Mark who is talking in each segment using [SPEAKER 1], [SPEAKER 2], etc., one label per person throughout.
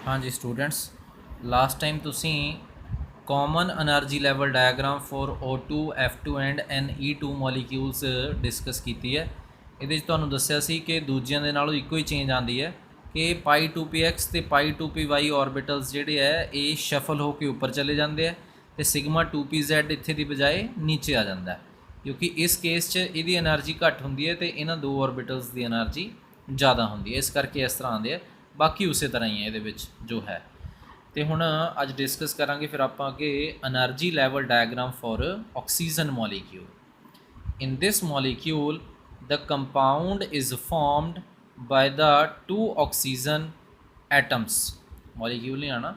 [SPEAKER 1] हाँ जी students, last time तुसी common energy level diagram for O2 F2 and Ne2 molecules discuss की है। ਇਹਦੇ ਵਿੱਚ ਤੁਹਾਨੂੰ ਦੱਸਿਆ ਸੀ ਕਿ ਦੂਜਿਆਂ ਦੇ ਨਾਲੋਂ ਇੱਕੋ ਹੀ ਚੇਂਜ ਆਉਂਦੀ ਹੈ ਕਿ ਪਾਈ 2px ਤੇ ਪਾਈ 2py ऑर्बिटल्स ਜਿਹੜੇ ਹੈ ਇਹ ਸ਼ਫਲ ਹੋ ਕੇ ਉੱਪਰ ਚਲੇ ਜਾਂਦੇ ਆ ਤੇ ਸਿਗਮਾ 2pz ਇੱਥੇ ਦੀ ਬਜਾਏ ਨੀਚੇ ਆ ਜਾਂਦਾ ਹੈ, ਕਿਉਂਕਿ ਇਸ ਕੇਸ 'ਚ ਇਹਦੀ એનર્ਜੀ ਘੱਟ ਹੁੰਦੀ ਹੈ ਤੇ ਇਹਨਾਂ ਦੋ ऑर्बिटल्स ਦੀ એનર્ਜੀ ज़्यादा ਹੁੰਦੀ ਹੈ, ਇਸ ਕਰਕੇ ਇਸ ਤਰ੍ਹਾਂ ਆਉਂਦੇ ਆ। बाकी उस तरह ही है ये जो है। तो हुण अज डिस्कस करांगे फिर आप अगे energy level diagram for oxygen molecule. In this molecule the compound is formed by the 2 oxygen atoms. Molecule नहीं आना,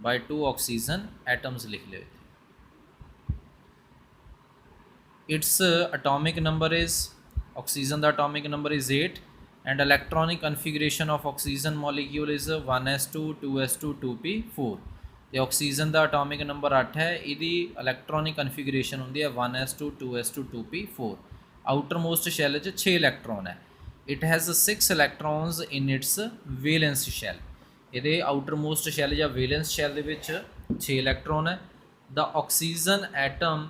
[SPEAKER 1] बाय 2 ऑक्सीजन एटम्स लिख लो। Its atomic number is, oxygen का atomic number is 8 and electronic configuration of oxygen molecule is 1s2 2s2 2p4। ਤੇ oxygen ਦਾ atomic number 8 ਹੈ, ਇਹਦੀ electronic configuration ਹੁੰਦੀ ਹੈ 1s2 2s2 2p4। Outer most shell 'ਚ 6 electron ਹੈ। It has 6 electrons in its valence shell. ਇਹਦੇ outermost shell ਜਾਂ valence shell ਦੇ ਵਿੱਚ 6 ਇਲੈਕਟ੍ਰੋਨ ਹੈ। ਦ ਆਕਸੀਜਨ ਐਟਮ,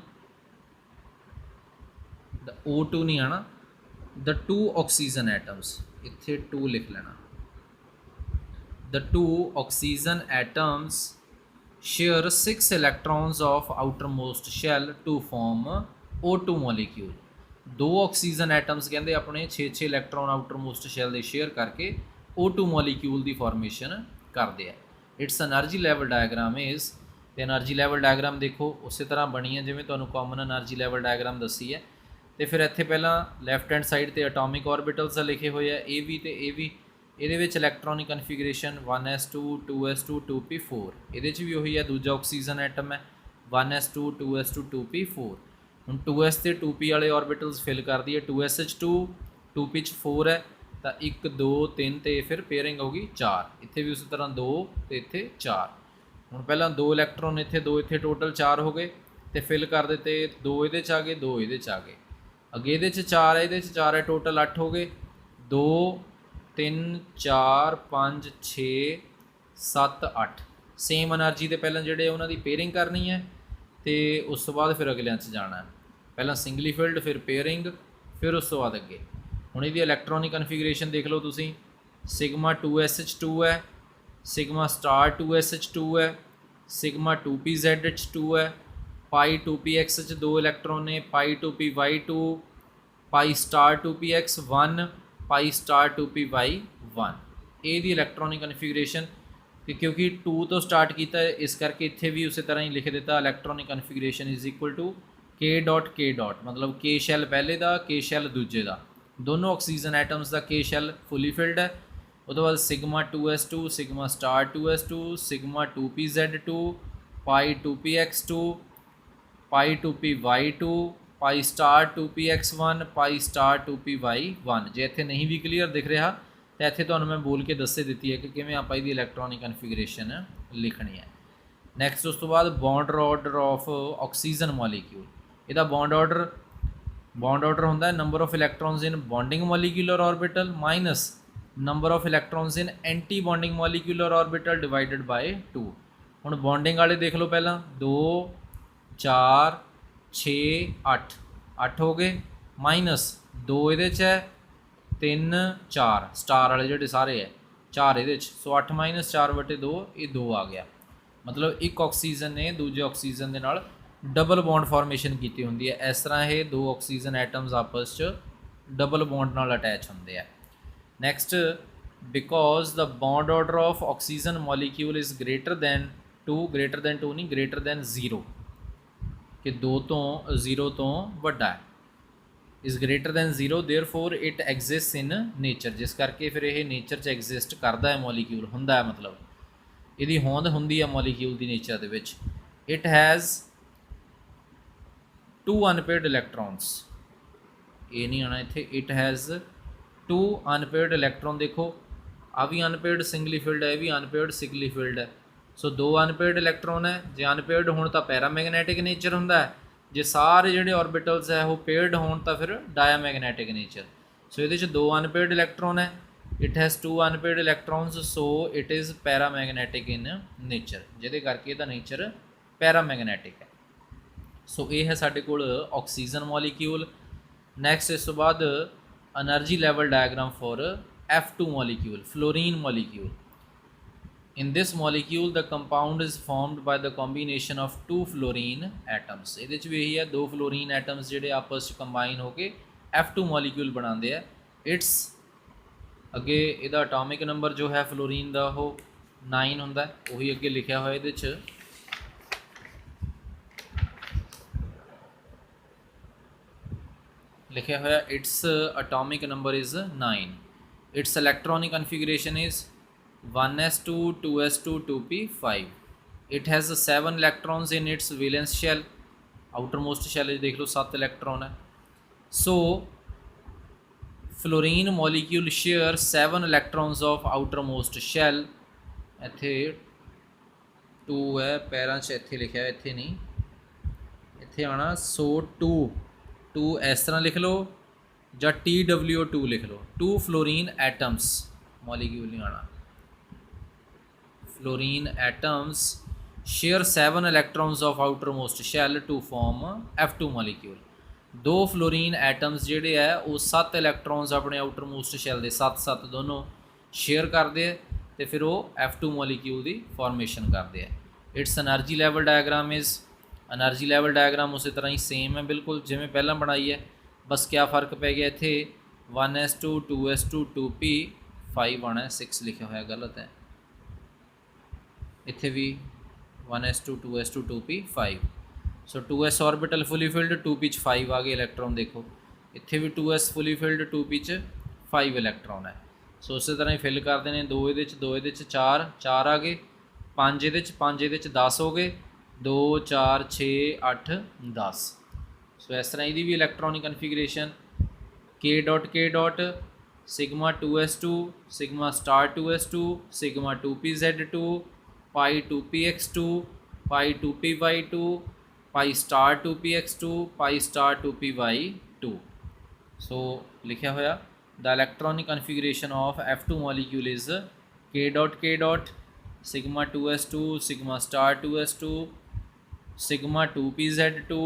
[SPEAKER 1] ਦ O2 ਨਹੀਂ ਆਣਾ, the 2 oxygen atoms, इत्थे 2 लिख लेना। the 2 oxygen atoms share 6 electrons of outermost shell to form O2 molecule। दो ऑक्सीजन एटम्स कहते अपने 6-6 इलैक्ट्रॉन आउटरमोस्ट शैल दे शेयर करके O2 मॉलीक्यूल की फॉर्मेशन करते हैं। It's energy level diagram is, तो एनर्जी लैवल डायग्राम देखो उस तरह बनी है जिवें तुहानूं कॉमन एनर्जी लैवल डायग्राम दसी है। तो फिर इत्थे पहला लैफ्ट हैंड साइड ते एटॉमिक ऑर्बिटल्स लिखे हुए हैं ए वी तो ए वी। ये electronic configuration 1s2 2s2 2p4। ये भी वही है, दूजा ऑक्सीजन एटम है 1s2 2s2 2p4। हम 2s ते 2p वाले ऑर्बिटल्स फिल कर दिए, 2sh2 2p 4 है तो 1 2 3 तो फिर पेयरिंग होगी 4। इत्थे भी उस तरह 2 तो इत्थे 4। हम पहला 2 इलैक्ट्रॉन इत्थे 2 इत्थे टोटल 4 हो गए तो फिल कर देते, 2 ये आ गए 2 ये आ गए। अगे ये 4 है, ये 4 है, टोटल 8 हो गए। 2 3 4 5 6 7 8 सेम एनर्जी के पहले जोड़े उन्होंने पेयरिंग करनी है तो उस तो बाद फिर अगलियां जाना है। पहला सिंगली फिल्ड फिर पेयरिंग फिर उस तो बाद अगे। हुण इहदी इलैक्ट्रॉनिक कन्फिगरेशन देख लो तुसीं, सिग्मा 2sh2 है, सिग्मा स्टार 2sh2 है, सिग्मा 2pzh2 है, पाई 2px 2 इलैक्ट्रॉन ने, पाई 2py2, pi star 2px 1, pi star 2py 1। ये दी इलैक्ट्रॉनिक कन्फिगरेशन क्योंकि 2 तो स्टार्ट किया है इस करके इत्थे भी उस तरह ही लिख देता, electronic configuration is equal to K dot, मतलब के शैल पहले का के शैल दूजे का, दोनों ऑक्सीजन एटम्स का के शैल फुली फिल्ड है। उसके बाद sigma 2s2 sigma star 2s2 sigma 2pz2 pi 2px2 pi 2py2 pi star 2px1 pi star 2py1। जे इत्थे नहीं भी क्लीयर दिख रहा तो इत्थे तुहानूं मैं बोल के दस्से दी है कि किवें आपां इहदी इलैक्ट्रॉनिक कन्फिगरेशन लिखनी है। नैक्सट उस तो बाद bond order of oxygen molecule. इहदा बॉन्ड ऑर्डर होंदा है number of electrons in bonding molecular orbital minus number of electrons in antibonding molecular orbital divided by 2। हुण बॉन्डिंग वाले देख लो, पहला 2 4 6 8 8 हो गए, माइनस 2 ये 3 4 स्टार वाले जोड़े सारे है 4 ये, सो 8 माइनस 4/2 ये 2 आ गया। मतलब एक ऑक्सीजन ने दूजे ऑक्सीजन के नाल डबल बॉन्ड फॉर्मेशन की होंगी है। इस तरह ये 2 ऑक्सीजन एटम्स आपस डबल बॉन्ड नाल अटैच होंगे है। Next, because the bond order of oxygen molecule is greater then 2 नहीं ग्रेटर दैन 0 कि 2 तो 0 तो वड्डा है, is greater than 0 therefore it exist in nature. जिस करके फिर ये नेचर च एग्जिस्ट करता है मॉलीक्यूल होंदा है, मतलब यदि होंद होंदी है मॉलीक्यूल की नेचर दे विच। इट हैज़ 2 अनपेयर्ड इलैक्ट्रॉन्स, ये नहीं आना इत्थे, इट हैज़ 2 अनपेयर्ड इलैक्ट्रॉन। देखो आ भी अनपेयर्ड सिंगली फिल्ड है, ये भी अनपेयर्ड सिंगली फिल्ड है। सो 2 अनपेयर्ड इलैक्ट्रॉन है, जे अनपेयर्ड होने तो पैरामैगनैटिक नेचर होंदा है, जे सारे जोड़े ऑर्बिटल्स है वो पेयर्ड होने तो फिर डायामैगनैटिक नेचर। सो ये 2 अनपेयर्ड इलैक्ट्रॉन है it has 2 unpaid electrons so it is paramagnetic in nature, जिहदे करके इहदा नेचर पैरामैगनैटिक है। सो ये है साडे कोल ऑक्सीजन मॉलीक्यूल। नैक्सट इस तो बाद energy level diagram for F2 molecule, fluorine molecule. In this molecule the compound is formed by the combination of 2 fluorine atoms। ਇਹਦੇ ਚ ਵੀ ਇਹੀ ਹੈ, 2 fluorine atoms ਜਿਹੜੇ ਆਪਸ ਚ ਕੰਬਾਈਨ ਹੋ ਕੇ F2 ਮੋਲੀਕਿਊਲ ਬਣਾਉਂਦੇ ਆ। ਇਟਸ ਅੱਗੇ ਇਹਦਾ ਅਟੋਮਿਕ ਨੰਬਰ ਜੋ ਹੈ ਫਲੋਰੀਨ ਦਾ ਉਹ 9 ਹੁੰਦਾ, ਉਹੀ ਅੱਗੇ ਲਿਖਿਆ ਹੋਇਆ ਇਹਦੇ ਚ। ਲਿਖਿਆ ਹੋਇਆ its atomic number is 9। Its electronic configuration is 1s2 2s2 2p5। it has 7 electrons in its valence shell। outermost shell देख लो 7 इलेक्ट्रॉन है। so fluorine molecule share 7 electrons of outermost shell। ਇੱਥੇ 2 है पैरां च, ਇੱਥੇ लिखा है, ਇੱਥੇ नहीं, ਇੱਥੇ आना। so 2 इस तरह लिख लो ਜਾਂ TWO2 लिख लो। 2 fluorine atoms molecule नहीं आना। fluorine atoms share 7 electrons of outermost shell to form F2 molecule। 2 fluorine atoms ਜਿਹੜੇ ਹੈ ਉਹ 7 electrons ਆਪਣੇ outermost shell ਦੇ 7 ਦੋਨੋਂ ਸ਼ੇਅਰ ਕਰਦੇ ਆ ਤੇ ਫਿਰ ਉਹ F2 molecule ਦੀ ਫਾਰਮੇਸ਼ਨ ਕਰਦੇ ਆ। It's energy level diagram is, energy level diagram ਉਸੇ ਤਰ੍ਹਾਂ ਹੀ ਸੇਮ ਹੈ ਬਿਲਕੁਲ ਜਿਵੇਂ ਪਹਿਲਾਂ ਬਣਾਈ ਹੈ, ਬਸ ਕਿਆ ਫਰਕ ਪੈ ਗਿਆ, ਇੱਥੇ 1s2 2s2 2p5 ਆਣਾ, 6 ਲਿਖਿਆ ਹੋਇਆ ਗਲਤ ਹੈ, ਇੱਥੇ ਵੀ 1s2 2s2 2p5। सो 2s orbital fully filled 2p च 5 आ गए इलैक्ट्रॉन, देखो इत्थे भी 2s फुली फिल्ड 2p च 5 इलैक्ट्रॉन है। सो उस तरह ही फिल करते हैं, 2 ये 2 ये 4 4 आ गए, 5 ये 5 ये 10 हो गए, 2 4 6 8 10। सो इस तरह यदी भी electronic configuration k dot sigma 2s2 sigma star 2s2 sigma 2pz2 pi 2px2 pi 2py2 pi star 2px2 pi star 2py2। So लिखा होया the electronic configuration of F2 molecule is k dot sigma 2s2 sigma star 2s2 sigma 2pz2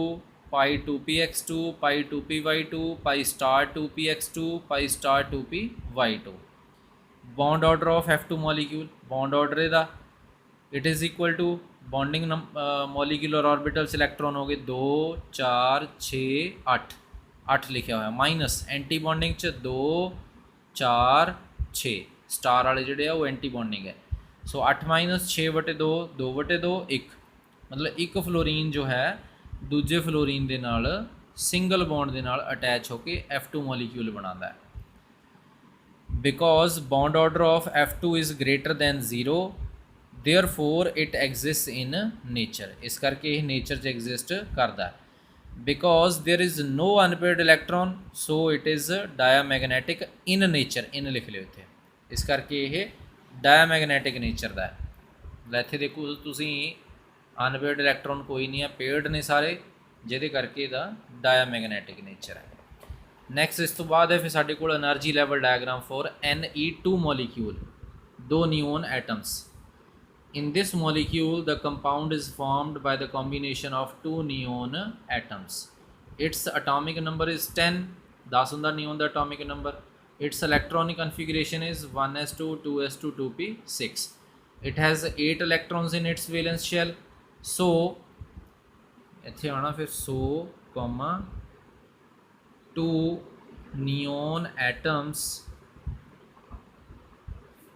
[SPEAKER 1] pi 2px2 pi 2py2 pi star 2px2 pi star 2py2। Bond order of F2 molecule, bond order इहदा it is equal to bonding molecular orbitals electron हो गए 2 4 6 8 8 लिखा हुआ minus anti bonding च 2 4 6 star वाले जोड़े वो anti bonding है। सो 8 माइनस 6/2 2/2 1, मतलब एक फ्लोरीन जो है दूजे फ्लोरीन के नाल सिंगल बॉन्ड के नाल अटैच होकर F2 मॉलिक्यूल बनाता है। Because bond order of F2 is greater than 0 therefore it exist in nature, इस करके यह नेचर च एग्जिस्ट करता है। Because there is no unpaired electron so it is diamagnetic in nature, इन लिख लियो इत्थे, इस करके यह डायामैगनैटिक नेचर का है। इत्थे देखो तुसीं अनपेयर्ड इलैक्ट्रॉन कोई नहीं है, पेयर्ड ने सारे, जिहदे करके इहदा डायामैगनैटिक नेचर है। नैक्सट इस तो बाद है फिर साडे कोल energy level diagram for Ne2 molecule, 2 neon atoms. In this molecule, the compound is formed by the combination of 2 neon atoms. Its atomic number is 10, 10 ਹੁੰਦਾ neon the atomic number. Its electronic configuration is 1s2 2s2 2p6. It has 8 electrons in its valence shell. So ਇੱਥੇ ਆਉਣਾ ਫਿਰ so, 2 neon atoms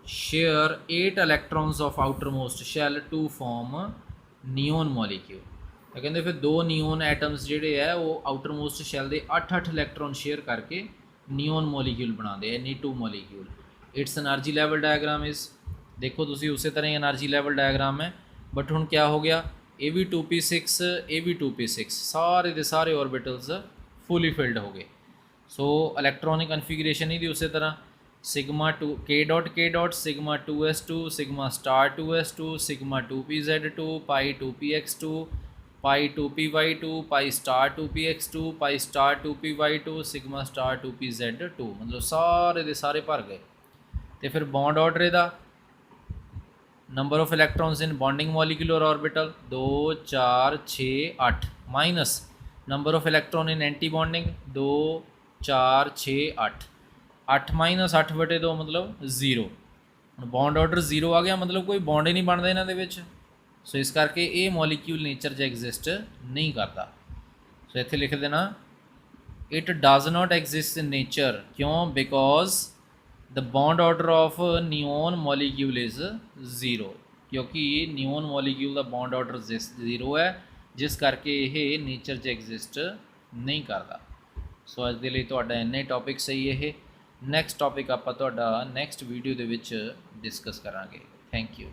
[SPEAKER 1] share 8 electrons of outermost shell to form neon molecule। तो कहते फिर 2 neon atoms ਜਿਹੜੇ ਹੈ ਉਹ outermost shell ਦੇ 8 इलेक्ट्रॉन शेयर करके neon molecule बनाते हैं Ne2 molecule। It's energy level diagram is, देखो तुसी उसी तरह ही एनर्जी लैवल डायग्राम है, बट हुण क्या हो गया, ये भी 2p6 ये भी 2p6 सारे के सारे ऑर्बिटल्स फुली फिल्ड हो गए। सो इलैक्ट्रॉनिक कन्फिगरेशन ही उसी तरह sigma 2 k dot sigma 2s2 sigma star 2s2 sigma 2pz2 pi 2px2 pi 2py2 pi star 2px2 pi star 2py2 sigma star 2pz2, मतलब सारे दे सारे भर गए। तो फिर बॉन्ड ऑर्डर इहदा number of electrons in bonding molecular orbital 2 4 6 8 minus number of electron in antibonding 2 4 6 8 8 minus 8 बटे 2 मतलब 0। ਹੁਣ बॉन्ड ऑर्डर 0 आ गया मतलब कोई बॉन्ड ही नहीं बनता इन्हों के। सो इस करके ये मॉलिक्यूल नेचर 'ਚ एग्जिस्ट नहीं करता। सो इत्थे लिख देना it does not exist in nature, क्यों? Because the bond order of neon molecule is 0, क्योंकि नियोन मॉलिक्यूल का बॉन्ड ऑर्डर 0 है, जिस करके ये नेचर 'ਚ एग्जिस्ट नहीं करता। सो अज के लिए तुहाडा इन्ना ही टॉपिक सही है। नैक्सट टॉपिक आपां तुहाडा नैक्सट वीडियो दे विच डिस्कस करांगे। Thank you.